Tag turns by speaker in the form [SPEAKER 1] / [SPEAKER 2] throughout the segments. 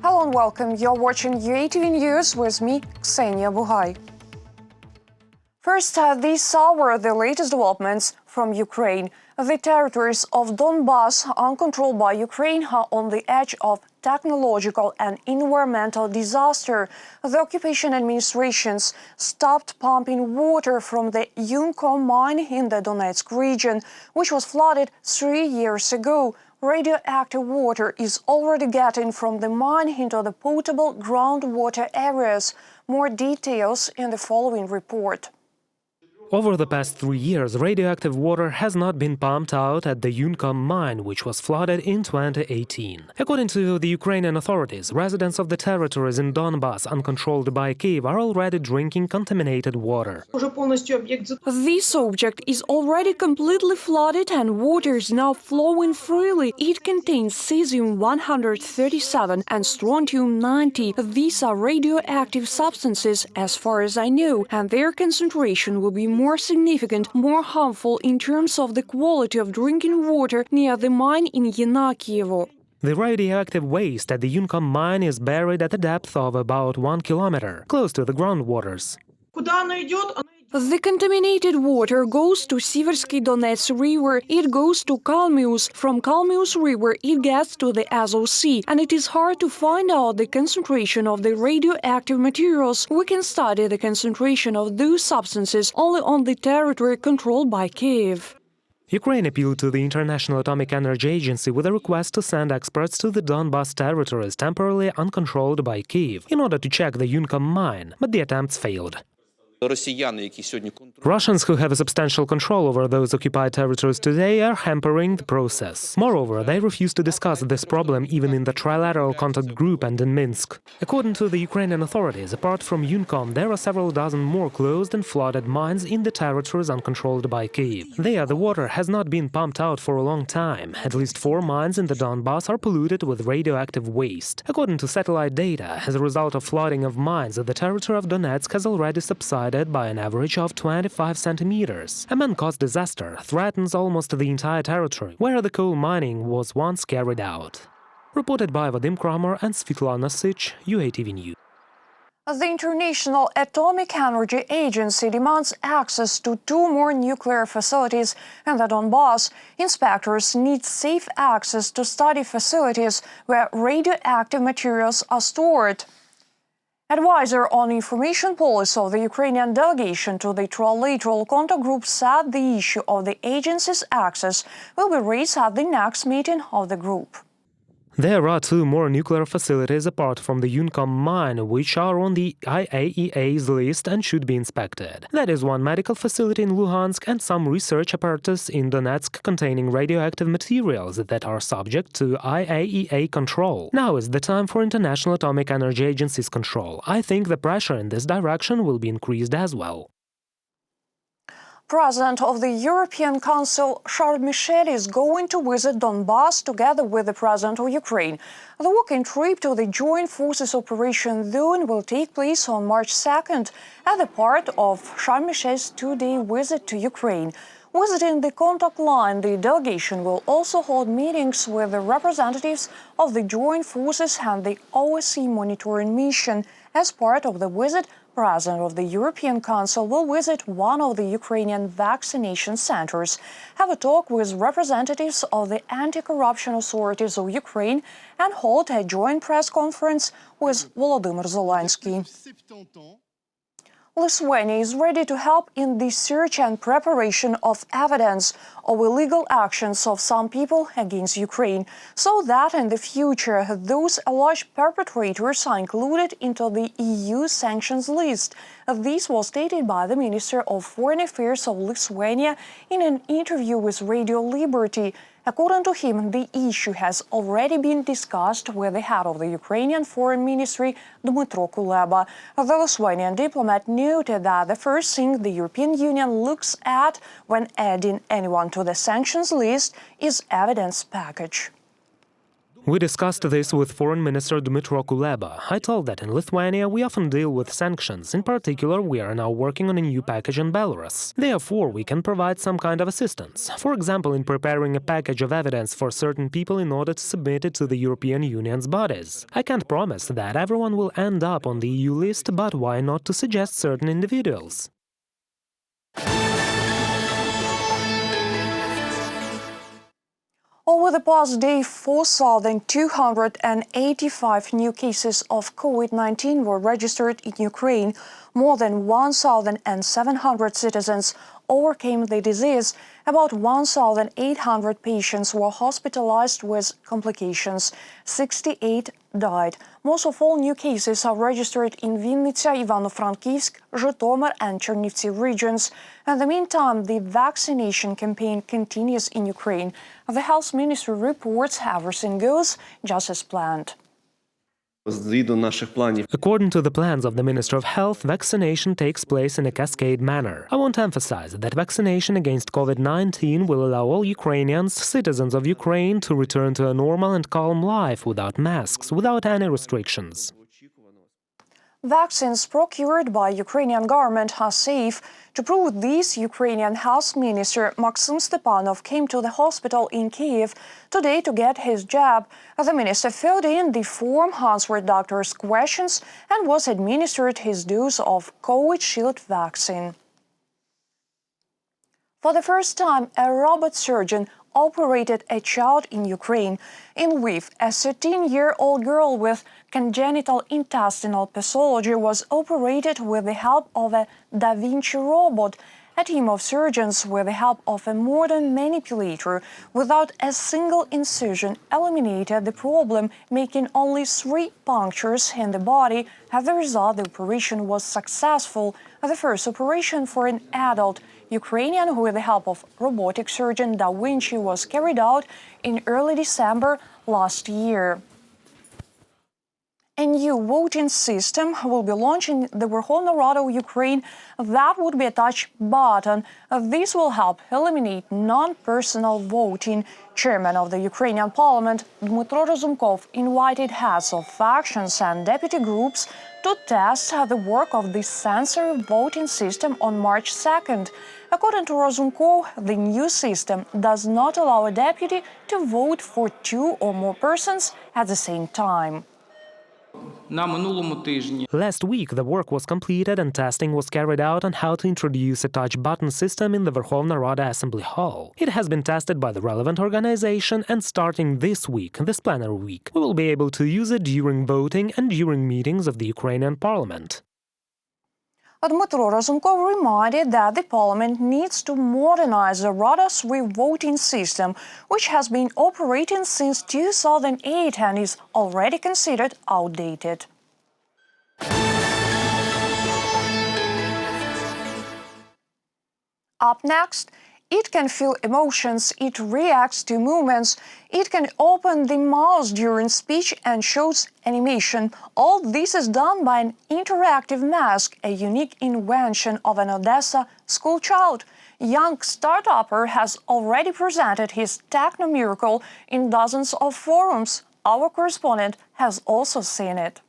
[SPEAKER 1] Hello and welcome. You're watching UATV News with me, Ksenia Buhai. First, these are the latest developments from Ukraine. The territories of Donbas, uncontrolled by Ukraine, are on the edge of technological and environmental disaster. The occupation administrations stopped pumping water from the Yunkom mine in the Donetsk region, which was flooded 3 years ago. Radioactive water is already getting from the mine into the potable groundwater areas. More details in the following report.
[SPEAKER 2] Over the past 3 years, radioactive water has not been pumped out at the Yunkom mine, which was flooded in 2018. According to the Ukrainian authorities, residents of the territories in Donbas, uncontrolled by Kyiv, are already drinking contaminated water.
[SPEAKER 1] This object is already completely flooded and water is now flowing freely. It contains cesium-137 and strontium-90. These are radioactive substances, as far as I know, and their concentration will be more significant, more harmful in terms of the quality of drinking water near the mine in Yenakievo.
[SPEAKER 2] The radioactive waste at the Yunkom mine is buried at a depth of about 1 kilometer, close to the groundwaters.
[SPEAKER 1] The contaminated water goes to Siversky Donets River, it goes to Kalmius. From Kalmius River it gets to the Azov Sea, and it is hard to find out the concentration of the radioactive materials. We can study the concentration of those substances only on the territory controlled by Kyiv.
[SPEAKER 2] Ukraine appealed to the International Atomic Energy Agency with a request to send experts to the Donbas territories temporarily uncontrolled by Kyiv in order to check the Yunkom mine, but the attempts failed. Russians who have a substantial control over those occupied territories today are hampering the process. Moreover, they refuse to discuss this problem even in the trilateral contact group and in Minsk. According to the Ukrainian authorities, apart from Yunkom, there are several dozen more closed and flooded mines in the territories uncontrolled by Kyiv. There, the water has not been pumped out for a long time. At least 4 mines in the Donbas are polluted with radioactive waste. According to satellite data, as a result of flooding of mines, the territory of Donetsk has already subsided by an average of 25 centimeters. A man-caused disaster threatens almost the entire territory where the coal mining was once carried out. Reported by Vadim Kramer and Svetlana Sich, UATV News.
[SPEAKER 1] The International Atomic Energy Agency demands access to 2 more nuclear facilities in the Donbas. Inspectors need safe access to study facilities where radioactive materials are stored. Advisor on information policy of the Ukrainian delegation to the trilateral contact group said the issue of the agency's access will be raised at the next meeting of the group.
[SPEAKER 2] There are 2 more nuclear facilities apart from the Yunkom mine, which are on the IAEA's list and should be inspected. That is one medical facility in Luhansk and some research apparatus in Donetsk containing radioactive materials that are subject to IAEA control. Now is the time for International Atomic Energy Agency's control. I think the pressure in this direction will be increased as well.
[SPEAKER 1] President of the European Council, Charles Michel, is going to visit Donbas together with the President of Ukraine. The walking trip to the Joint Forces Operation Dawn will take place on March 2nd as a part of Charles Michel's 2-day visit to Ukraine. Visiting the contact line, the delegation will also hold meetings with the representatives of the Joint Forces and the OSCE monitoring mission. As part of the visit, President of the European Council will visit one of the Ukrainian vaccination centers, have a talk with representatives of the anti-corruption authorities of Ukraine, and hold a joint press conference with Volodymyr Zelensky. Lithuania is ready to help in the search and preparation of evidence of illegal actions of some people against Ukraine, so that in the future those alleged perpetrators are included into the EU sanctions list. This was stated by the Minister of Foreign Affairs of Lithuania in an interview with Radio Liberty. According to him, the issue has already been discussed with the head of the Ukrainian Foreign Ministry, Dmytro Kuleba. The Lithuanian diplomat noted that the first thing the European Union looks at when adding anyone to the sanctions list is evidence package.
[SPEAKER 2] We discussed this with Foreign Minister Dmytro Kuleba. I told that in Lithuania we often deal with sanctions. In particular, we are now working on a new package in Belarus. Therefore, we can provide some kind of assistance. For example, in preparing a package of evidence for certain people in order to submit it to the European Union's bodies. I can't promise that everyone will end up on the EU list, but why not to suggest certain individuals?
[SPEAKER 1] Over the past day, 4,285 new cases of COVID-19 were registered in Ukraine. More than 1,700 citizens overcame the disease. About 1,800 patients were hospitalized with complications. 68 died. Most of all new cases are registered in Vinnytsia, Ivano-Frankivsk, Zhytomyr and Chernivtsi regions. In the meantime, the vaccination campaign continues in Ukraine. The health ministry reports everything goes just as planned.
[SPEAKER 2] According to the plans of the Minister of Health, vaccination takes place in a cascade manner. I want to emphasize that vaccination against COVID-19 will allow all Ukrainians, citizens of Ukraine, to return to a normal and calm life without masks, without any restrictions.
[SPEAKER 1] Vaccines procured by Ukrainian government are safe. To prove this, Ukrainian Health Minister Maksym Stepanov came to the hospital in Kyiv today to get his jab. The minister filled in the form, answered doctors' questions, and was administered his dose of Covishield vaccine. For the first time, a robot surgeon operated a child in Ukraine. In Lviv, a 13-year-old girl with congenital intestinal pathology was operated with the help of a Da Vinci robot. A team of surgeons, with the help of a modern manipulator, without a single incision, eliminated the problem, making only 3 punctures in the body. As a result, the operation was successful. The first operation for an adult Ukrainian with the help of robotic surgeon Da Vinci was carried out in early December last year. A new voting system will be launched in the Verkhovna Rada of Ukraine. That would be a touch button. This will help eliminate non-personal voting. Chairman of the Ukrainian Parliament, Dmytro Razumkov, invited heads of factions and deputy groups to test the work of this censored voting system on March 2nd. According to Razumkov, the new system does not allow a deputy to vote for 2 or more persons at the same time.
[SPEAKER 2] Last week, the work was completed and testing was carried out on how to introduce a touch-button system in the Verkhovna Rada Assembly Hall. It has been tested by the relevant organization, and starting this week, this plenary week, we will be able to use it during voting and during meetings of the Ukrainian Parliament.
[SPEAKER 1] Dmytro Razumkov reminded that the parliament needs to modernize the Rada 3 voting system, which has been operating since 2008 and is already considered outdated. Up next, it can feel emotions, it reacts to movements, it can open the mouth during speech and shows animation. All this is done by an interactive mask, a unique invention of an Odesa school child. Young start-upper has already presented his techno miracle in dozens of forums. Our correspondent has also seen it.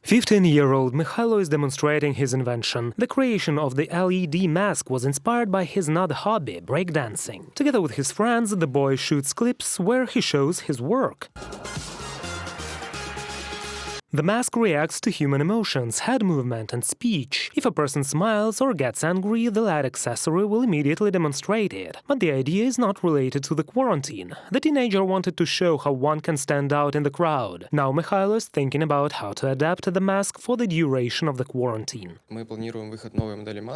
[SPEAKER 2] 15-year-old Mikhailo is demonstrating his invention. The creation of the LED mask was inspired by his another hobby, breakdancing. Together with his friends, the boy shoots clips where he shows his work. The mask reacts to human emotions, head movement and speech. If a person smiles or gets angry, the LED accessory will immediately demonstrate it. But the idea is not related to the quarantine. The teenager wanted to show how one can stand out in the crowd. Now Mikhailo is thinking about how to adapt the mask for the duration of the quarantine.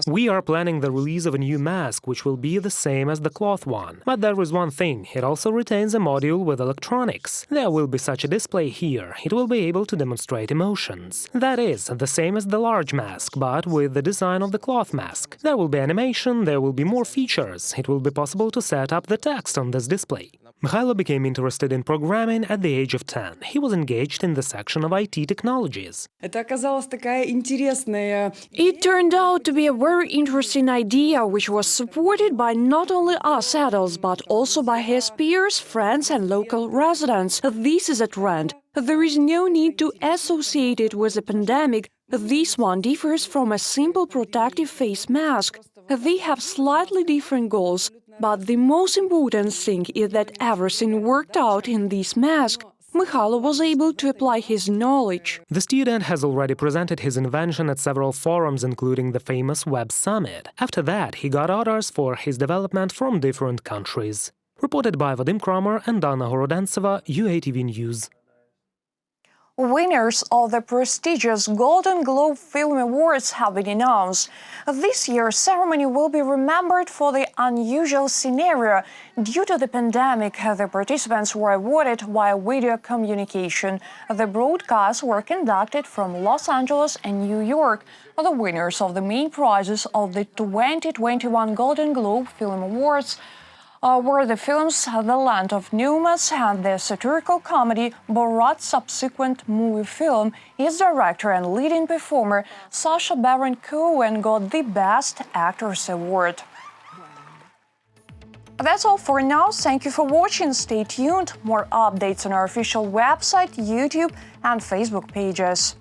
[SPEAKER 2] We are planning the release of a new mask, which will be the same as the cloth one. But there is one thing, it also retains a module with electronics. There will be such a display here. It will be able to demonstrate emotions. That is, the same as the large mask, but with the design of the cloth mask. There will be animation, there will be more features. It will be possible to set up the text on this display. Mikhailo became interested in programming at the age of 10. He was engaged in the section of IT technologies.
[SPEAKER 1] It turned out to be a very interesting idea, which was supported by not only us adults, but also by his peers, friends and local residents. This is a trend. There is no need to associate it with a pandemic. This one differs from a simple protective face mask. They have slightly different goals, but the most important thing is that everything worked out in this mask. Mikhailo was able to apply his knowledge.
[SPEAKER 2] The student has already presented his invention at several forums, including the famous Web Summit. After that, he got orders for his development from different countries. Reported by Vadim Kramer and Anna Horodentseva, UATV News.
[SPEAKER 1] Winners of the prestigious Golden Globe Film Awards have been announced. This year's ceremony will be remembered for the unusual scenario. Due to the pandemic, the participants were awarded via video communication. The broadcasts were conducted from Los Angeles and New York. The winners of the main prizes of the 2021 Golden Globe Film Awards were the films The Land of Nomads and the satirical comedy Borat's subsequent movie film. Its director and leading performer Sacha Baron Cohen got the Best Actors Award. That's all for now. Thank you for watching. Stay tuned. More updates on our official website, YouTube and Facebook pages.